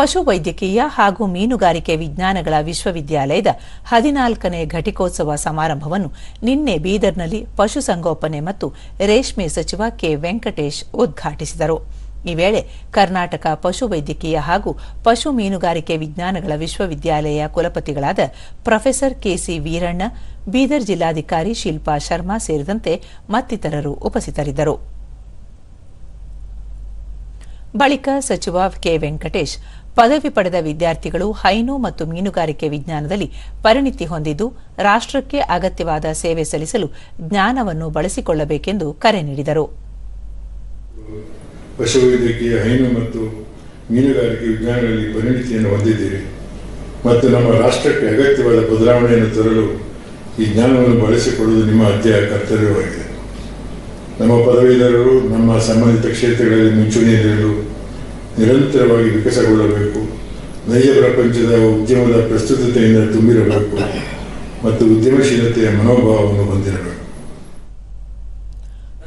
ಪಶುವೈದ್ಯಕೀಯ ಹಾಗೂ ಮೀನುಗಾರಿಕೆ ವಿಜ್ಞಾನಗಳ ವಿಶ್ವವಿದ್ಯಾಲಯದ 14ನೇ ಘಟಿಕೋತ್ಸವ ಸಮಾರಂಭವನ್ನು ನಿನ್ನೆ ಬೀದರ್ನಲ್ಲಿ ಪಶುಸಂಗೋಪನೆ ಮತ್ತು ರೇಷ್ಮೆ ಸಚಿವ ಕೆ ವೆಂಕಟೇಶ್ ಉದ್ಘಾಟಿಸಿದರು. ಈ ವೇಳೆ ಕರ್ನಾಟಕ ಪಶುವೈದ್ಯಕೀಯ ಹಾಗೂ ಪಶು ಮೀನುಗಾರಿಕೆ ವಿಜ್ಞಾನಗಳ ವಿಶ್ವವಿದ್ಯಾಲಯ ಕುಲಪತಿಗಳಾದ ಪ್ರೊಫೆಸರ್ ಕೆಸಿ ವೀರಣ್ಣ, ಬೀದರ್ ಜಿಲ್ಲಾಧಿಕಾರಿ ಶಿಲ್ಪಾ ಶರ್ಮಾ ಸೇರಿದಂತೆ ಮತ್ತಿತರರು ಉಪಸ್ಥಿತರಿದ್ದರು. ಬಳಿಕ ಸಚಿವ ಕೆ ವೆಂಕಟೇಶ್, ಪದವಿ ಪಡೆದ ವಿದ್ಯಾರ್ಥಿಗಳು ಹೈನು ಮತ್ತು ಮೀನುಗಾರಿಕೆ ವಿಜ್ಞಾನದಲ್ಲಿ ಪರಿಣಿತಿ ಹೊಂದಿದ್ದು ರಾಷ್ಟ್ರಕ್ಕೆ ಅಗತ್ಯವಾದ ಸೇವೆ ಸಲ್ಲಿಸಲು ಜ್ಞಾನವನ್ನು ಬಳಸಿಕೊಳ್ಳಬೇಕೆಂದು ಕರೆ ನೀಡಿದರು. ಪಶುವೈದ್ಯಕೀಯ, ಹೈನು ಮತ್ತು ಮೀನುಗಾರಿಕೆ ವಿಜ್ಞಾನಗಳಲ್ಲಿ ಪರಿಣಿತಿಯನ್ನು ಹೊಂದಿದ್ದೀರಿ ಮತ್ತು ನಮ್ಮ ರಾಷ್ಟ್ರಕ್ಕೆ ಅಗತ್ಯವಾದ ಬದಲಾವಣೆಯನ್ನು ತರಲು ಈ ಜ್ಞಾನವನ್ನು ಬಳಸಿಕೊಳ್ಳುವುದು ನಿಮ್ಮ ಅತ್ಯ ಕರ್ತವ್ಯವಾಗಿದೆ. ನಮ್ಮ ಪದವೀಧರರು ನಮ್ಮ ಸಂಬಂಧಿತ ಕ್ಷೇತ್ರಗಳಲ್ಲಿ ಮುಂಚೂಣಿಯಲ್ಲಿರಲು ನಿರಂತರವಾಗಿ ವಿಕಸನಗೊಳ್ಳಬೇಕು, ನೈಜ ಪ್ರಪಂಚದ ಉದ್ಯಮದ ಪ್ರಸ್ತುತತೆಯಿಂದ ತುಂಬಿರಬೇಕು ಮತ್ತು ಉದ್ಯಮಶೀಲತೆಯ ಮನೋಭಾವವನ್ನು ಹೊಂದಿರಬೇಕು.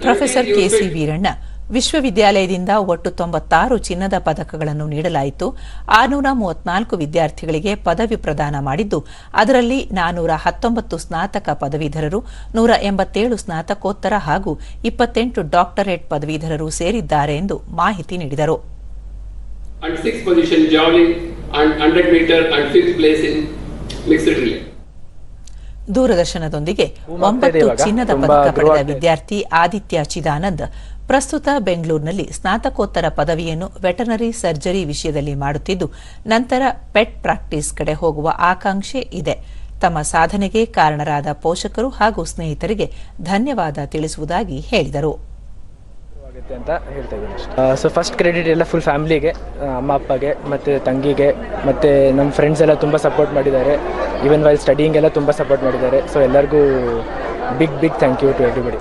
ಪ್ರೊಫೆಸರ್ ಕೆಸಿ ವೀರಣ್ಣ, ವಿಶ್ವವಿದ್ಯಾಲಯದಿಂದ ಒಟ್ಟು 96 ಚಿನ್ನದ ಪದಕಗಳನ್ನು ನೀಡಲಾಯಿತು. 634 ವಿದ್ಯಾರ್ಥಿಗಳಿಗೆ ಪದವಿ ಪ್ರದಾನ ಮಾಡಿದ್ದು, ಅದರಲ್ಲಿ 419 ಸ್ನಾತಕ ಪದವೀಧರರು, 187 ಸ್ನಾತಕೋತ್ತರ ಹಾಗೂ 28 ಡಾಕ್ಟರೇಟ್ ಪದವೀಧರರು ಸೇರಿದ್ದಾರೆ ಎಂದು ಮಾಹಿತಿ ನೀಡಿದರು. ದೂರದರ್ಶನದೊಂದಿಗೆ 9 ಚಿನ್ನದ ಪದಕ ಪಡೆದ ವಿದ್ಯಾರ್ಥಿ ಆದಿತ್ಯ ಚಿದಾನಂದ್ ಪ್ರಸ್ತುತ ಬೆಂಗಳೂರಿನಲ್ಲಿ ಸ್ನಾತಕೋತ್ತರ ಪದವಿಯನ್ನು ವೆಟರ್ನರಿ ಸರ್ಜರಿ ವಿಷಯದಲ್ಲಿ ಮಾಡುತ್ತಿದ್ದು, ನಂತರ ಪೆಟ್ ಪ್ರಾಕ್ಟೀಸ್ ಕಡೆ ಹೋಗುವ ಆಕಾಂಕ್ಷೆ ಇದೆ. ತಮ್ಮ ಸಾಧನೆಗೆ ಕಾರಣರಾದ ಪೋಷಕರು ಹಾಗೂ ಸ್ನೇಹಿತರಿಗೆ ಧನ್ಯವಾದ ತಿಳಿಸುವುದಾಗಿ ಹೇಳಿದರು. ಸೊ ಫಸ್ಟ್ ಕ್ರೆಡಿಟ್ ಎಲ್ಲ ಫುಲ್ ಫ್ಯಾಮಿಲಿಗೆ, ಅಮ್ಮ ಅಪ್ಪಗೆ ಮತ್ತು ತಂಗಿಗೆ ಮತ್ತು ನಮ್ಮ ಫ್ರೆಂಡ್ಸ್ ಎಲ್ಲ ತುಂಬ ಸಪೋರ್ಟ್ ಮಾಡಿದ್ದಾರೆ. ಈವನ್ ವೈಲ್ ಸ್ಟಡಿಯಿಂಗ್ ಎಲ್ಲ ತುಂಬ ಸಪೋರ್ಟ್ ಮಾಡಿದ್ದಾರೆ. ಸೊ ಎಲ್ಲರಿಗೂ big thank you to everybody.